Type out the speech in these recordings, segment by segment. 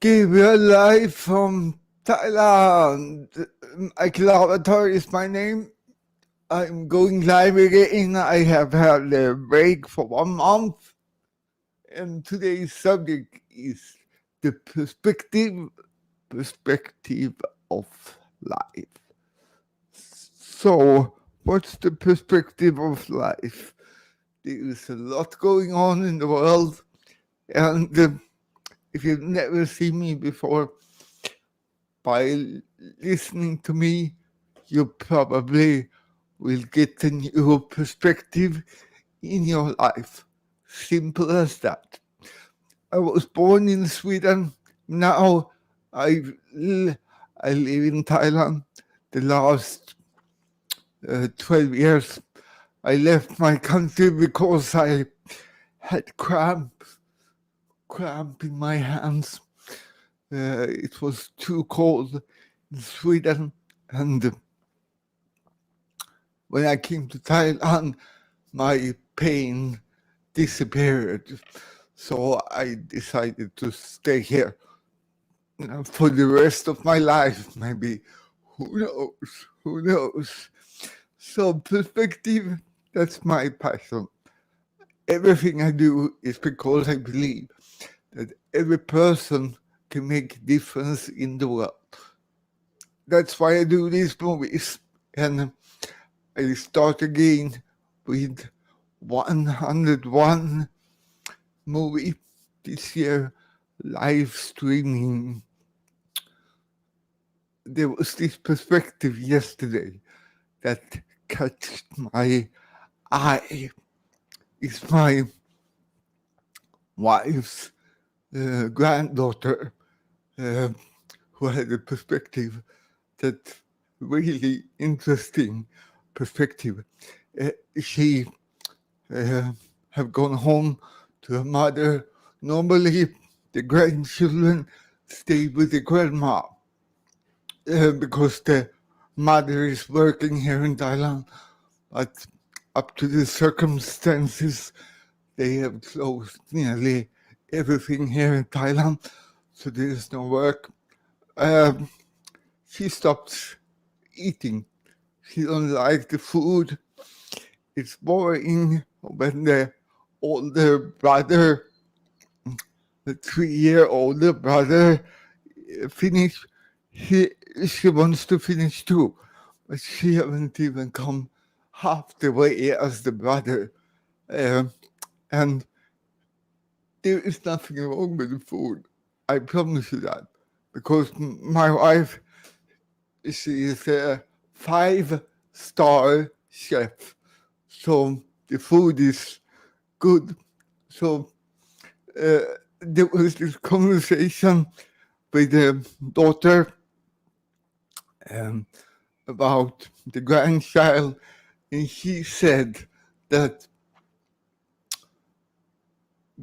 Gabriel live from Thailand. My granddaughter is my name. I'm going live again. I have had a break for 1 month, and today's subject is the perspective of life. So, what's the perspective of life? There is a lot going on in the world, and if you've never seen me before, by listening to me, you probably will get a new perspective in your life. Simple as that. I was born in Sweden. Now I live in Thailand. The last 12 years, I left my country because I had cramp in my hands. It was too cold in Sweden, and when I came to Thailand, my pain disappeared. So I decided to stay here for the rest of my life, maybe. Who knows? So perspective, that's my passion. Everything I do is because I believe that every person can make a difference in the world. That's why I do these movies. And I start again with 101 movie this year, live streaming. There was this perspective yesterday that catched my eye. It's my wife's granddaughter who had a perspective that really interesting perspective. She have gone home to her mother. Normally, the grandchildren stay with the grandma because the mother is working here in Thailand. But up to the circumstances, they have closed nearly everything here in Thailand, so there is no work. She stopped eating. She don't like the food. It's boring. When the older brother, the 3-year-older brother, finish, she wants to finish too, but she haven't even come half the way as the brother. And there is nothing wrong with the food. I promise you that. Because my wife, she is a 5-star chef. So the food is good. So there was this conversation with the daughter about the grandchild, and she said that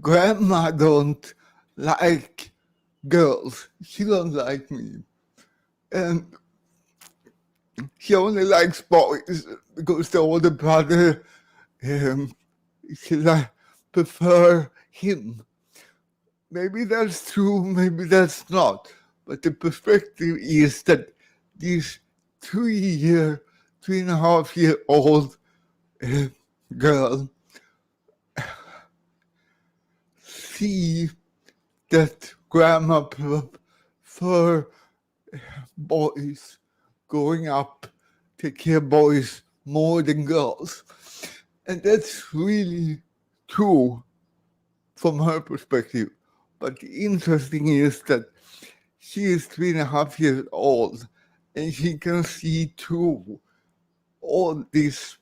grandma don't like girls. She don't like me. And she only likes boys because the older brother, she prefer him. Maybe that's true, maybe that's not. But the perspective is that this 3.5-year-old girl see that grandma prefer boys growing up, take care of boys more than girls. And that's really true from her perspective. But the interesting is that she is 3.5 years old and she can see through all this.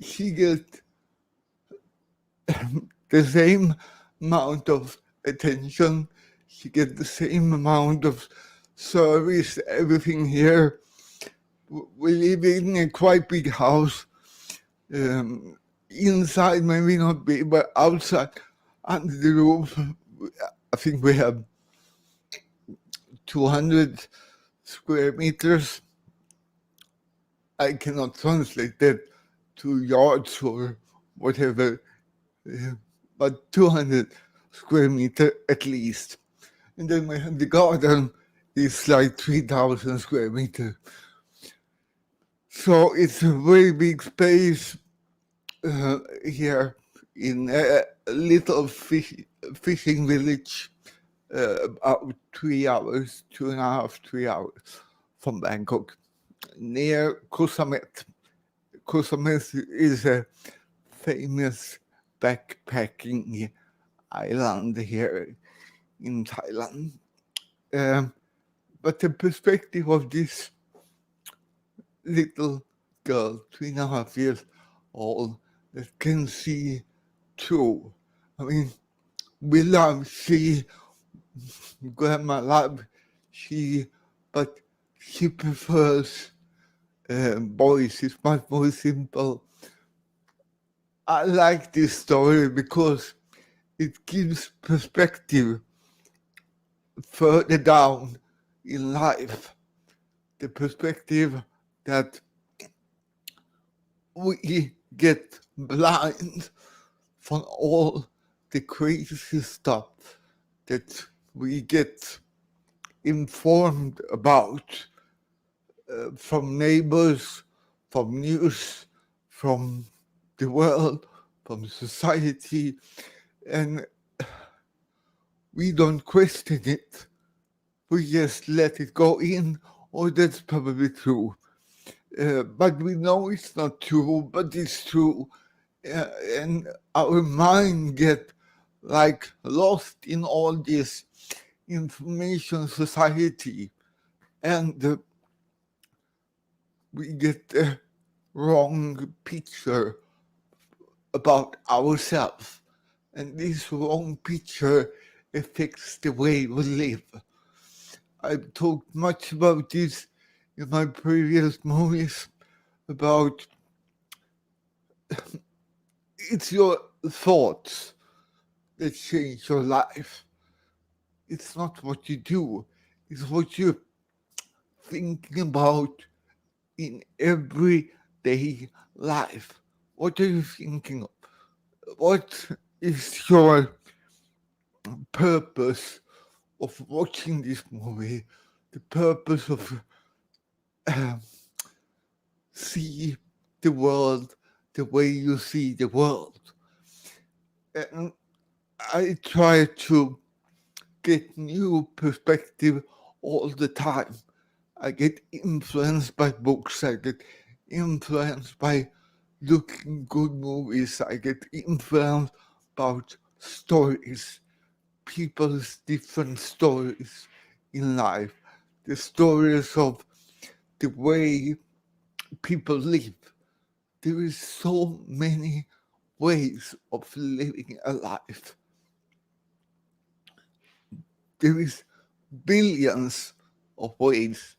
She gets the same amount of attention. She gets the same amount of service, everything here. We live in a quite big house. Inside, maybe not big, but outside, under the roof, I think we have 200 square meters. I cannot translate that to yards or whatever, but 200 square meter at least. And then the garden is like 3,000 square meters. So it's a very big space here in a little fishing village, about 3 hours, 2.5, 3 hours from Bangkok, near Koh Samet. Koh Samet is a famous backpacking island here in Thailand. But the perspective of this little girl, 3.5 years old, that can see through. I mean, we love, grandma love, but she prefers boys. It's much more simple. I like this story because it gives perspective further down in life. The perspective that we get blind from all the crazy stuff that we get informed about from neighbors, from news, from the world, from society, and we don't question it. We just let it go in, or that's probably true. But we know it's not true, but it's true. And our mind get like lost in all this information society, and we get a wrong picture about ourselves, and this wrong picture affects the way we live. I've talked much about this in my previous movies about it's your thoughts that change your life. It's not what you do, it's what you're thinking about in everyday life. What are you thinking of? What is your purpose of watching this movie? The purpose of see the world the way you see the world. And I try to get new perspective all the time. I get influenced by books. I get influenced by looking good movies. I get influenced about stories, people's different stories in life, the stories of the way people live. There is so many ways of living a life. There is billions of ways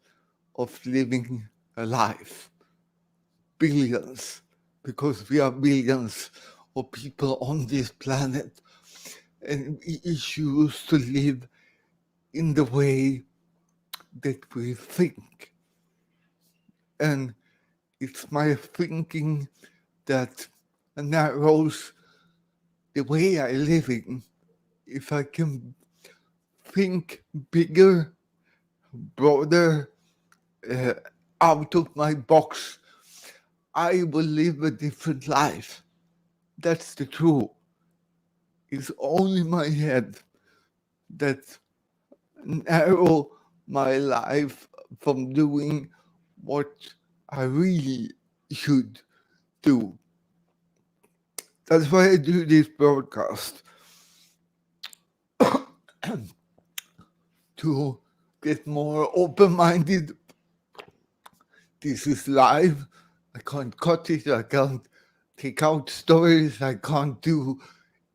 of living a life. Billions, because we are billions of people on this planet, and we choose to live in the way that we think. And it's my thinking that narrows the way I live in. If I can think bigger, broader, out of my box, I will live a different life. That's the truth. It's only my head that narrow my life from doing what I really should do. That's why I do this broadcast. To get more open-minded. This is live. I can't cut it. I can't take out stories. I can't do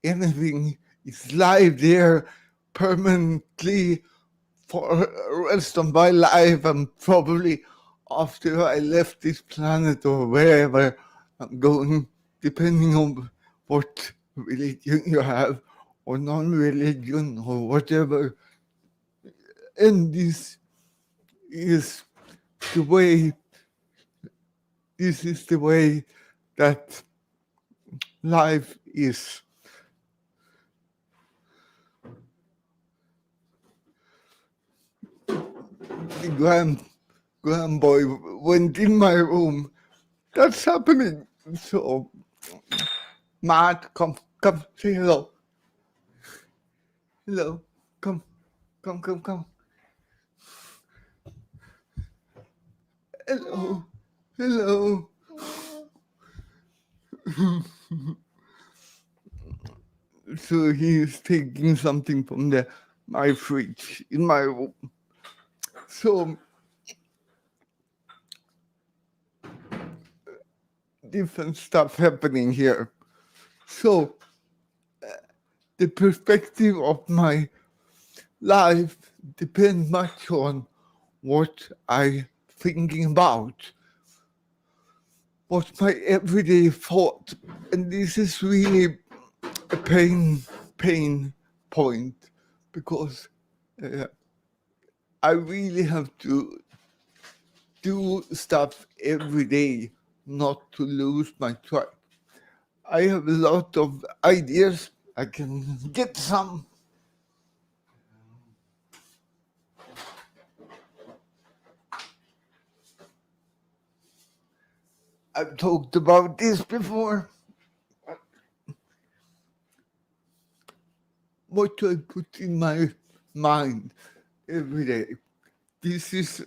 anything. It's live there permanently for the rest of my life, and probably after I left this planet or wherever I'm going, depending on what religion you have or non-religion or whatever. And this is the way that life is. the grandboy went in my room. That's happening. So, Matt, come, say hello. Hello, come. Hello. So he's taking something from my fridge in my room. So different stuff happening here. So the perspective of my life depends much on what I'm thinking about, what's my everyday thought. And this is really a pain point, because I really have to do stuff every day not to lose my track. I have a lot of ideas. I can get some. I've talked about this before. What do I put in my mind every day? This is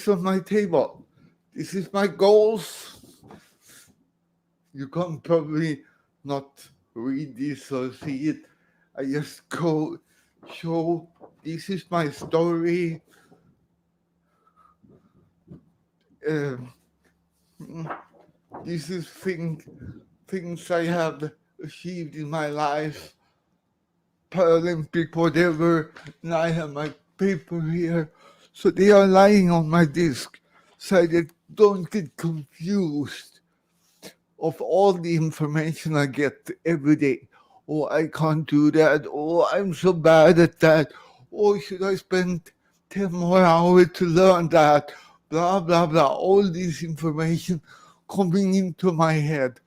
on my table. This is my goals. You can probably not read this or see it. I just show this is my story. This is things I have achieved in my life, Paralympic, whatever, and I have my paper here. So they are lying on my desk, so I don't get confused of all the information I get every day. Oh, I can't do that. Oh, I'm so bad at that. Oh, should I spend 10 more hours to learn that? Blah, blah, blah. All this information coming into my head.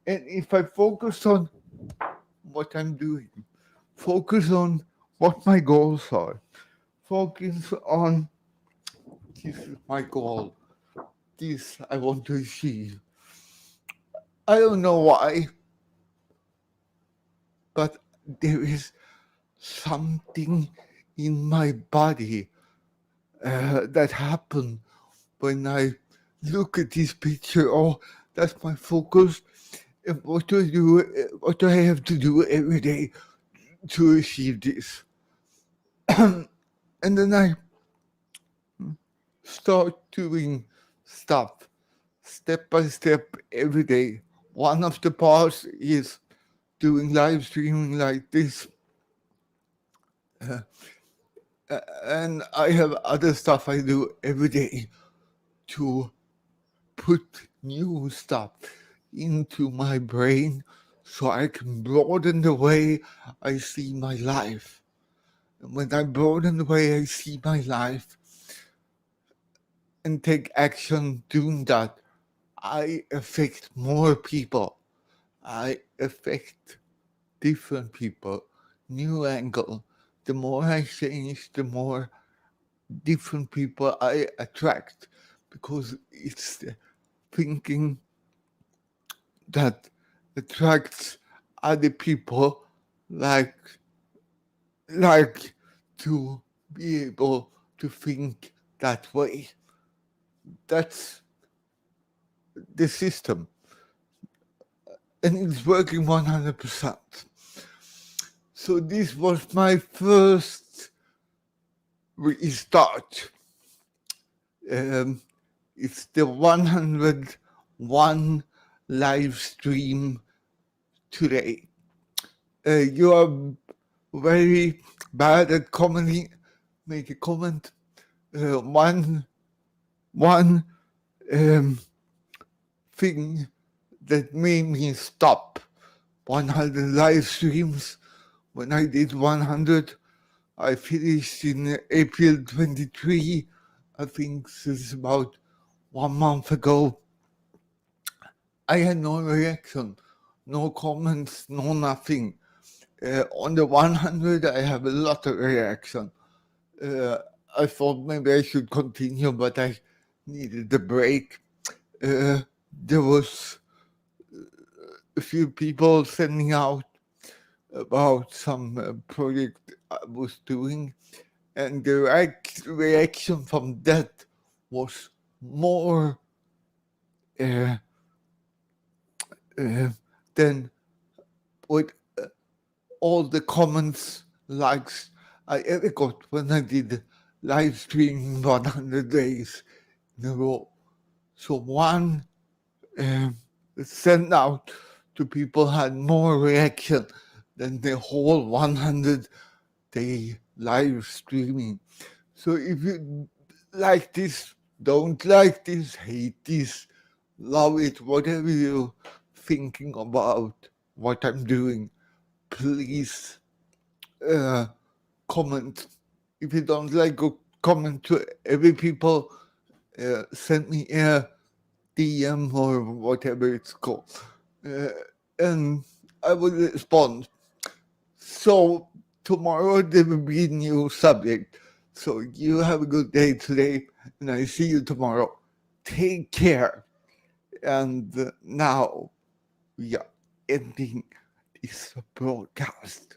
And if I focus on what I'm doing, focus on what my goals are, focus on this is my goal, this I want to achieve. I don't know why, but there is something in my body that happened when I look at this picture. Oh, that's my focus. And what do I do? What do I have to do every day to achieve this? And then I start doing stuff step by step every day. One of the parts is doing live streaming like this. And I have other stuff I do every day to put new stuff into my brain so I can broaden the way I see my life. And when I broaden the way I see my life and take action doing that, I affect more people. I affect different people, new angle. The more I change, the more different people I attract, because it's the thinking that attracts other people like to be able to think that way. That's the system. And it's working 100%. So this was my first restart. It's the 101 live stream today. You are very bad at commenting. Make a comment. One thing that made me stop 100 live streams. When I did 100, I finished in April 23. I think this is about 1 month ago. I had no reaction, no comments, no nothing. On the 100, I have a lot of reaction. I thought maybe I should continue, but I needed a break. There was a few people sending out about some project I was doing, and the reaction from that was more uh, than what all the comments, likes I ever got when I did live streaming 100 days in a row. So one sent out to people had more reaction than the whole 100-day live streaming. So if you like this, don't like this, hate this, love it, whatever you're thinking about what I'm doing, please comment. If you don't like, go comment to every people. Send me a DM or whatever it's called, and I will respond. So tomorrow there will be a new subject. So you have a good day today, and I see you tomorrow. Take care. And now we are ending this broadcast.